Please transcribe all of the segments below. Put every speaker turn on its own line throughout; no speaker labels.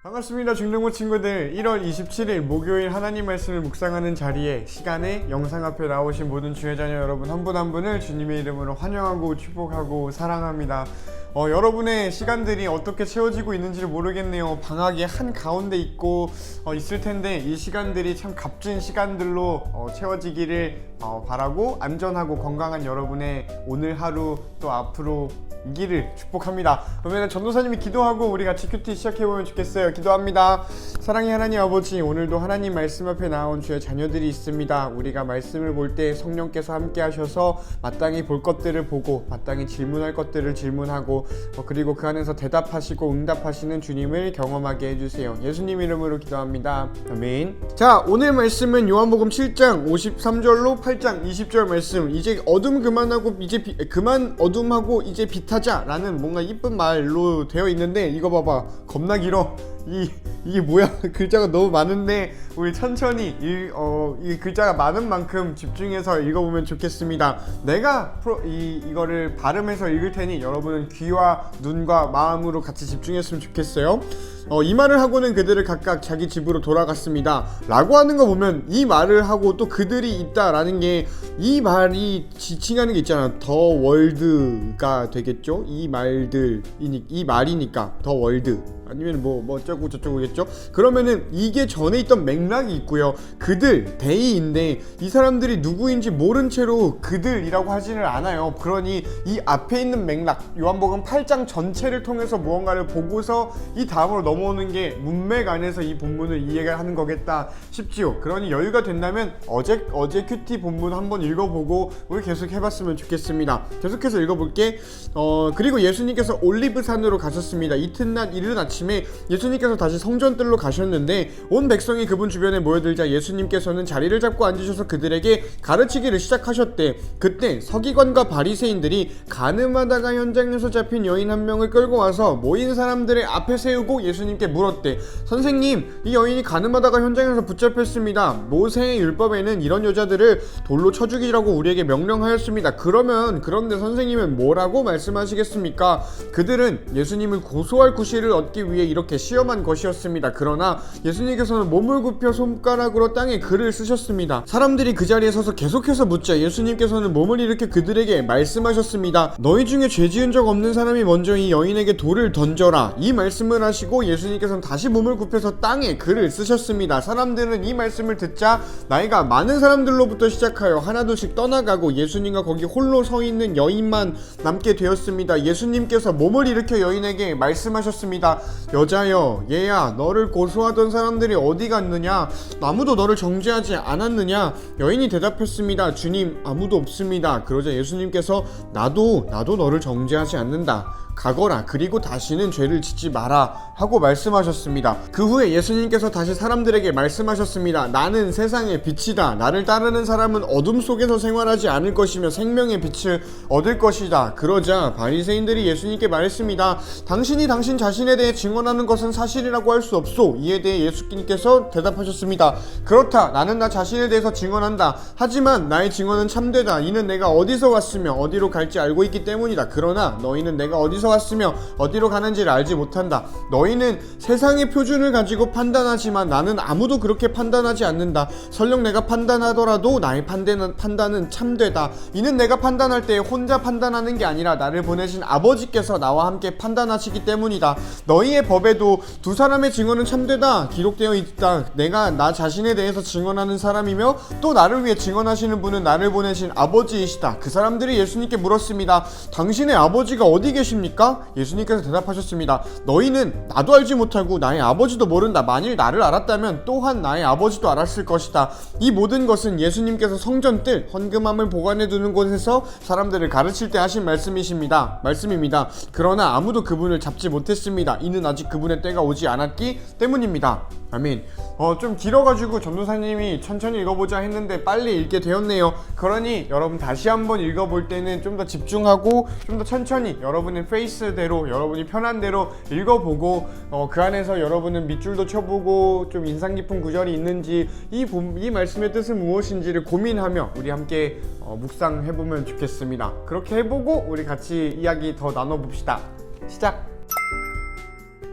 반갑습니다. 중등부 친구들. 1월 27일 목요일 하나님 말씀을 묵상하는 자리에 시간에 영상 앞에 나오신 모든 주의 자녀 여러분 한 분 한 분을 주님의 이름으로 환영하고 축복하고 사랑합니다. 여러분의 시간들이 어떻게 채워지고 있는지를 모르겠네요. 방학의 한가운데 있고 있을 텐데 이 시간들이 참 값진 시간들로 채워지기를 바라고 안전하고 건강한 여러분의 오늘 하루 또 앞으로 이기를 축복합니다. 그러면 전도사님이 기도하고 우리 같이 큐티 시작해보면 좋겠어요. 기도합니다. 사랑의 하나님 아버지, 오늘도 하나님 말씀 앞에 나온 주의 자녀들이 있습니다. 우리가 말씀을 볼 때 성령께서 함께 하셔서 마땅히 볼 것들을 보고 마땅히 질문할 것들을 질문하고 그리고 그 안에서 대답하시고 응답하시는 주님을 경험하게 해주세요. 예수님 이름으로 기도합니다. 아멘. 자, 오늘 말씀은 요한복음 7장 53절로 8장 20절 말씀. 이제 어둠 그만하고 그만 어둠하고 이제 빛 하자 라는 뭔가 이쁜 말로 되어 있는데, 이거 봐봐, 겁나 길어. 이게 뭐야? 글자가 너무 많은데 우리 천천히 이 글자가 많은 만큼 집중해서 읽어보면 좋겠습니다. 내가 이거를 발음해서 읽을 테니 여러분은 귀와 눈과 마음으로 같이 집중했으면 좋겠어요. 이 말을 하고는 그들을 각각 자기 집으로 돌아갔습니다 라고 하는 거 보면, 이 말을 하고 또 그들이 있다라는 게, 이 말이 지칭하는 게 있잖아. 더 월드가 되겠죠? 이 말이니까 더 월드, 아니면 뭐 어쩌고 저쩌고겠죠? 그러면은 이게 전에 있던 맥락이 있고요. 그들, 대의인데 이 사람들이 누구인지 모른 채로 그들이라고 하지는 않아요. 그러니 이 앞에 있는 맥락, 요한복음 8장 전체를 통해서 무언가를 보고서 이 다음으로 넘어오는 게 문맥 안에서 이 본문을 이해하는 거겠다 싶지요. 그러니 여유가 된다면 어제 큐티 본문 한번 읽어보고 우리 계속 해봤으면 좋겠습니다. 계속해서 읽어볼게. 그리고 예수님께서 올리브산으로 가셨습니다. 이튿날 이른 아침에 예수님께서 다시 성전뜰로 가셨는데 온 백성이 그분 주변에 모여들자 예수님께서는 자리를 잡고 앉으셔서 그들에게 가르치기를 시작하셨대. 그때 서기관과 바리새인들이 가늠하다가 현장에서 잡힌 여인 한 명을 끌고 와서 모인 사람들의 앞에 세우고 예수님께 물었대. 선생님, 이 여인이 가늠하다가 현장에서 붙잡혔습니다. 모세의 율법에는 이런 여자들을 돌로 쳐 죽이라고 우리에게 명령하였습니다. 그런데 선생님은 뭐라고 말씀하시겠습니까? 그들은 예수님을 고소할 구실을 얻기 위해 이렇게 시험한 것이었습니다. 그러나 예수님께서는 몸을 굽혀 손가락으로 땅에 글을 쓰셨습니다. 사람들이 그 자리에 서서 계속해서 묻자 예수님께서는 몸을 일으켜 그들에게 말씀하셨습니다. 너희 중에 죄 지은 적 없는 사람이 먼저 이 여인에게 돌을 던져라. 이 말씀을 하시고 예수님께서는 다시 몸을 굽혀서 땅에 글을 쓰셨습니다. 사람들은 이 말씀을 듣자 나이가 많은 사람들로부터 시작하여 하나둘씩 떠나가고 예수님과 거기 홀로 서 있는 여인만 남게 되었습니다. 예수님께서 몸을 일으켜 여인에게 말씀하셨습니다. 여자여, 얘야, 너를 고소하던 사람들이 어디 갔느냐? 아무도 너를 정죄하지 않았느냐? 여인이 대답했습니다. 주님, 아무도 없습니다. 그러자 예수님께서 나도 너를 정죄하지 않는다. 가거라. 그리고 다시는 죄를 짓지 마라 하고 말씀하셨습니다. 그 후에 예수님께서 다시 사람들에게 말씀하셨습니다. 나는 세상의 빛이다. 나를 따르는 사람은 어둠 속에서 생활하지 않을 것이며 생명의 빛을 얻을 것이다. 그러자 바리새인들이 예수님께 말했습니다. 당신이 당신 자신에 대해 증언하는 것은 사실이라고 할 수 없소. 이에 대해 예수님께서 대답하셨습니다. 그렇다. 나는 나 자신에 대해서 증언한다. 하지만 나의 증언은 참되다. 이는 내가 어디서 왔으며 어디로 갈지 알고 있기 때문이다. 그러나 너희는 내가 어디서 왔으며 어디로 가는지를 알지 못한다. 너희는 세상의 표준을 가지고 판단하지만 나는 아무도 그렇게 판단하지 않는다. 설령 내가 판단하더라도 나의 판단은 참되다. 이는 내가 판단할 때 혼자 판단하는 게 아니라 나를 보내신 아버지께서 나와 함께 판단하시기 때문이다. 너희의 법에도 두 사람의 증언은 참되다 기록되어 있다. 내가 나 자신에 대해서 증언하는 사람이며 또 나를 위해 증언하시는 분은 나를 보내신 아버지이시다. 그 사람들이 예수님께 물었습니다. 당신의 아버지가 어디 계십니까? 예수님께서 대답하셨습니다. 너희는 나도 알지 못하고 나의 아버지도 모른다. 만일 나를 알았다면 또한 나의 아버지도 알았을 것이다. 이 모든 것은 예수님께서 성전뜰 헌금함을 보관해 두는 곳에서 사람들을 가르칠 때 하신 말씀입니다. 그러나 아무도 그분을 잡지 못했습니다. 이는 아직 그분의 때가 오지 않았기 때문입니다. 아멘. 좀 길어가지고 전도사님이 천천히 읽어보자 했는데 빨리 읽게 되었네요. 그러니 여러분 다시 한번 읽어볼 때는 좀 더 집중하고 좀 더 천천히 여러분의 페이스대로 여러분이 편한 대로 읽어보고 그 안에서 여러분은 밑줄도 쳐보고 좀 인상 깊은 구절이 있는지 이 말씀의 뜻은 무엇인지를 고민하며 우리 함께 묵상해보면 좋겠습니다. 그렇게 해보고 우리 같이 이야기 더 나눠봅시다. 시작!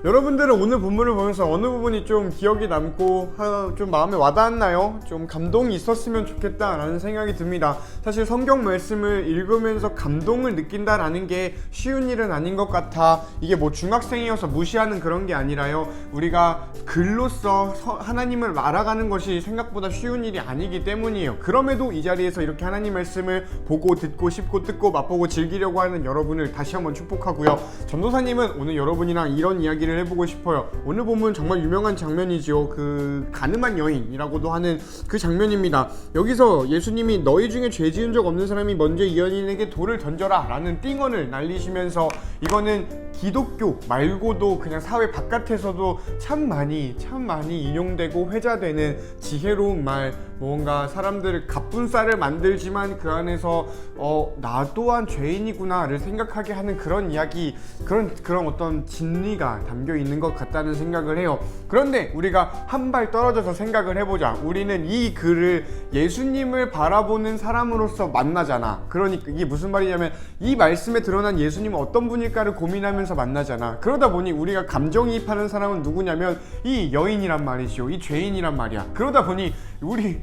여러분들은 오늘 본문을 보면서 어느 부분이 좀 기억이 남고 좀 마음에 와닿았나요? 좀 감동이 있었으면 좋겠다라는 생각이 듭니다. 사실 성경 말씀을 읽으면서 감동을 느낀다라는 게 쉬운 일은 아닌 것 같아. 이게 뭐 중학생이어서 무시하는 그런 게 아니라요, 우리가 글로써 하나님을 알아가는 것이 생각보다 쉬운 일이 아니기 때문이에요. 그럼에도 이 자리에서 이렇게 하나님 말씀을 보고 듣고 씹고 뜯고 맛보고 즐기려고 하는 여러분을 다시 한번 축복하고요. 전도사님은 오늘 여러분이랑 이런 이야기를 해보고 싶어요. 오늘 보면 정말 유명한 장면이죠. 그 가늠한 여인이라고도 하는 그 장면입니다. 여기서 예수님이 너희 중에 죄 지은 적 없는 사람이 먼저 이 여인에게 돌을 던져라 라는 띵언을 날리시면서, 이거는 기독교 말고도 그냥 사회 바깥에서도 참 많이 인용되고 회자되는 지혜로운 말, 뭔가 사람들을 갑분싸를 만들지만 그 안에서 나 또한 죄인이구나를 생각하게 하는 그런 이야기, 그런 어떤 진리가 담겨 있는 것 같다는 생각을 해요. 그런데 우리가 한 발 떨어져서 생각을 해보자. 우리는 이 글을 예수님을 바라보는 사람으로서 만나잖아. 그러니까 이게 무슨 말이냐면, 이 말씀에 드러난 예수님은 어떤 분일까를 고민하면서 만나잖아. 그러다 보니 우리가 감정이입하는 사람은 누구냐면 이 여인이란 말이죠. 이 죄인이란 말이야. 그러다 보니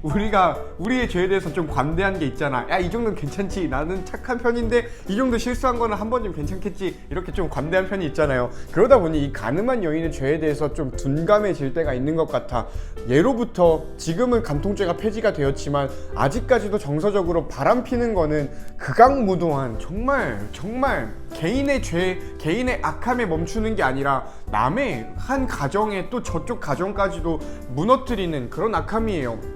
우리가 우리의 죄에 대해서 좀 관대한 게 있잖아. 야, 이 정도는 괜찮지, 나는 착한 편인데 이 정도 실수한 거는 한 번쯤 괜찮겠지, 이렇게 좀 관대한 편이 있잖아요. 그러다 보니 이 가늠한 여인의 죄에 대해서 좀 둔감해질 때가 있는 것 같아. 예로부터 지금은 간통죄가 폐지가 되었지만 아직까지도 정서적으로 바람피는 거는 극악무도한, 정말 개인의 죄, 개인의 악함에 멈추는 게 아니라 남의 한 가정에 또 저쪽 가정까지도 무너뜨리는 그런 악함이에요.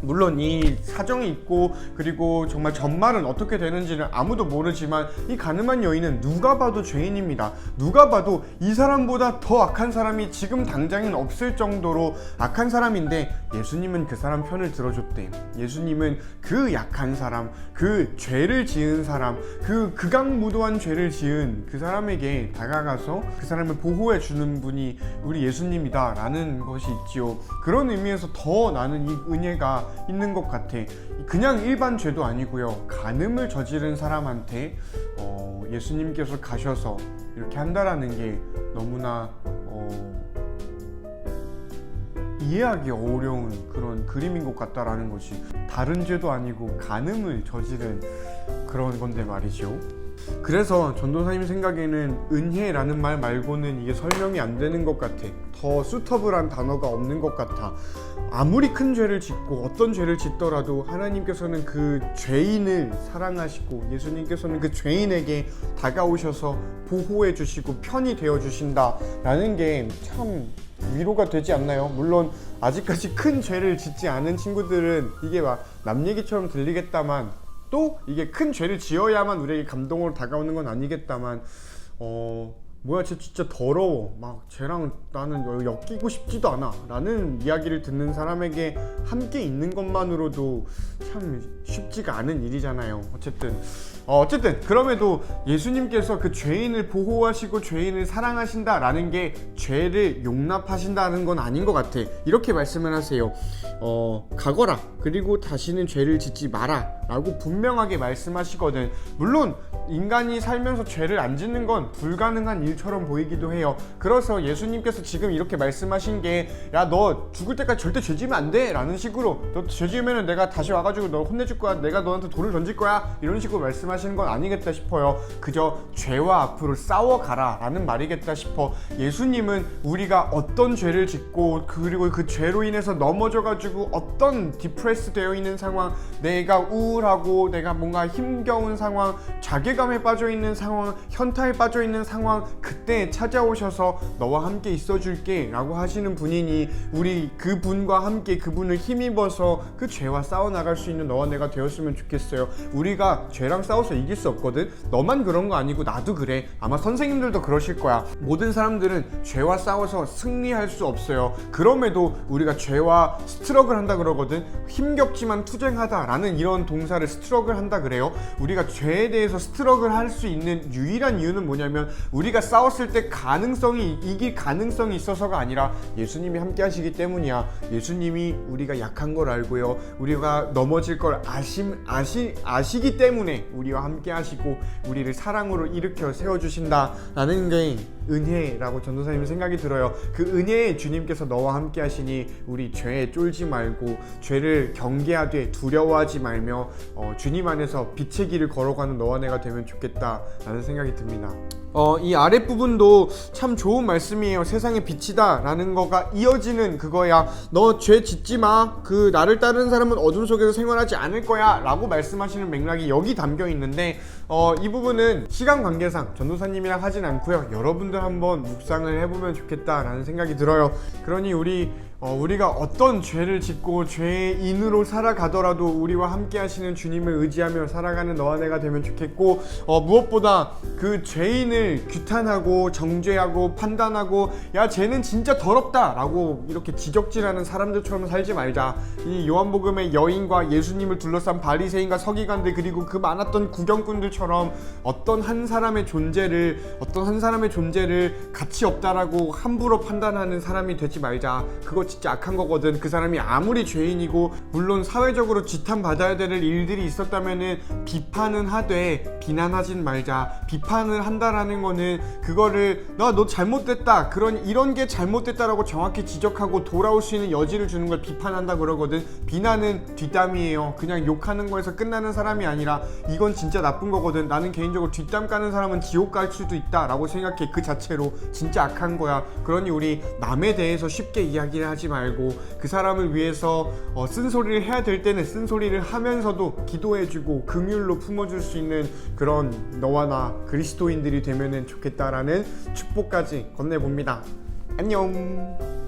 물론 이 사정이 있고, 그리고 정말 전말은 어떻게 되는지는 아무도 모르지만 이 가늠한 여인은 누가 봐도 죄인입니다. 누가 봐도 이 사람보다 더 악한 사람이 지금 당장은 없을 정도로 악한 사람인데, 예수님은 그 사람 편을 들어줬대. 예수님은 그 약한 사람, 그 죄를 지은 사람, 그 극악무도한 죄를 지은 그 사람에게 다가가서 그 사람을 보호해 주는 분이 우리 예수님이다 라는 것이 있지요. 그런 의미에서 더 나는 이 은혜가 있는 것 같아. 그냥 일반 죄도 아니고요, 간음을 저지른 사람한테 예수님께서 가셔서 이렇게 한다라는 게 너무나 이해하기 어려운 그런 그림인 것 같다라는 것이, 다른 죄도 아니고 간음을 저지른 그런 건데 말이죠. 그래서 전도사님 생각에는 은혜라는 말 말고는 이게 설명이 안 되는 것 같아. 더 수터블한 단어가 없는 것 같아. 아무리 큰 죄를 짓고 어떤 죄를 짓더라도 하나님께서는 그 죄인을 사랑하시고, 예수님께서는 그 죄인에게 다가오셔서 보호해 주시고 편이 되어 주신다라는 게 참 위로가 되지 않나요? 물론 아직까지 큰 죄를 짓지 않은 친구들은 이게 막 남 얘기처럼 들리겠다만, 또 이게 큰 죄를 지어야만 우리에게 감동으로 다가오는 건 아니겠다만, 뭐야 쟤 진짜 더러워, 막 쟤랑 나는 엮이고 싶지도 않아 라는 이야기를 듣는 사람에게 함께 있는 것만으로도 참 쉽지가 않은 일이잖아요. 어쨌든 그럼에도 예수님께서 그 죄인을 보호하시고 죄인을 사랑하신다라는 게 죄를 용납하신다는 건 아닌 것 같아. 이렇게 말씀을 하세요. 가거라, 그리고 다시는 죄를 짓지 마라 라고 분명하게 말씀하시거든. 물론 인간이 살면서 죄를 안 짓는 건 불가능한 일처럼 보이기도 해요. 그래서 예수님께서 지금 이렇게 말씀하신 게, 야, 너 죽을 때까지 절대 죄 지으면 안 돼 라는 식으로, 너 죄 지으면 내가 다시 와가지고 너 혼내줄 거야, 내가 너한테 돌을 던질 거야, 이런 식으로 말씀하시는 건 아니겠다 싶어요. 그저 죄와 앞으로 싸워가라 라는 말이겠다 싶어. 예수님은 우리가 어떤 죄를 짓고, 그리고 그 죄로 인해서 넘어져가지고 어떤 디프레스 되어 있는 상황, 내가 우울하고 내가 뭔가 힘겨운 상황, 자괴감에 빠져있는 상황, 현타에 빠져있는 상황, 그때 찾아오셔서 너와 함께 있어줄게 라고 하시는 분이니, 우리 그분과 함께 그분을 힘입어서 그 죄와 싸워나갈 수 있는 너와 내가 되었으면 좋겠어요. 우리가 죄랑 싸워서 이길 수 없거든. 너만 그런 거 아니고 나도 그래. 아마 선생님들도 그러실 거야. 모든 사람들은 죄와 싸워서 승리할 수 없어요. 그럼에도 우리가 죄와 스트럭을 한다 그러거든. 힘겹지만 투쟁하다 라는 이런 동사를 스트럭을 한다 그래요. 우리가 죄에 대해서 스트럭을 할 수 있는 유일한 이유는 뭐냐면, 우리가 싸웠을 때 이길 가능성이 있어서가 아니라 예수님이 함께 하시기 때문이야. 예수님이 우리가 약한 걸 알고요, 우리가 넘어질 걸 아시기 때문에 우리와 함께 하시고 우리를 사랑으로 일으켜 세워주신다라는 게 은혜라고 전도사님은 생각이 들어요. 그 은혜의 주님께서 너와 함께 하시니 우리 죄에 쫄지 말고 죄를 경계하되 두려워하지 말며 주님 안에서 빛의 길을 걸어가는 너와 내가 되면 좋겠다라는 생각이 듭니다. 이 아랫부분도 참 좋은 말씀이에요. 세상의 빛이다 라는 거가 이어지는 그거야. 너 죄 짓지 마. 그 나를 따르는 사람은 어둠 속에서 생활하지 않을 거야 라고 말씀하시는 맥락이 여기 담겨 있는데 이 부분은 시간 관계상 전도사님이랑 하진 않고요. 여러분들 한번 묵상을 해보면 좋겠다라는 생각이 들어요. 그러니 우리가 어떤 죄를 짓고 죄인으로 살아가더라도 우리와 함께 하시는 주님을 의지하며 살아가는 너와 내가 되면 좋겠고, 무엇보다 그 죄인을 규탄하고 정죄하고 판단하고 야 쟤는 진짜 더럽다 라고 이렇게 지적질하는 사람들처럼 살지 말자. 이 요한복음의 여인과 예수님을 둘러싼 바리새인과 서기관들 그리고 그 많았던 구경꾼들처럼 어떤 한 사람의 존재를 가치 없다라고 함부로 판단하는 사람이 되지 말자. 그거 진짜 악한 거거든. 그 사람이 아무리 죄인이고 물론 사회적으로 지탄받아야 될 일들이 있었다면은 비판은 하되 비난하진 말자. 비판을 한다라는 거는 그거를 너 잘못됐다 이런 게 잘못됐다라고 정확히 지적하고 돌아올 수 있는 여지를 주는 걸 비판한다 그러거든. 비난은 뒷담이에요. 그냥 욕하는 거에서 끝나는 사람이 아니라 이건 진짜 나쁜 거거든. 나는 개인적으로 뒷담 까는 사람은 지옥 갈 수도 있다 라고 생각해. 그 자체로 진짜 악한 거야. 그러니 우리 남에 대해서 쉽게 이야기를 하지 말고 그 사람을 위해서 쓴소리를 해야 될 때는 쓴소리를 하면서도 기도해주고 긍휼로 품어줄 수 있는 그런 너와 나 그리스도인들이 되면 좋겠다라는 축복까지 건네봅니다. 안녕.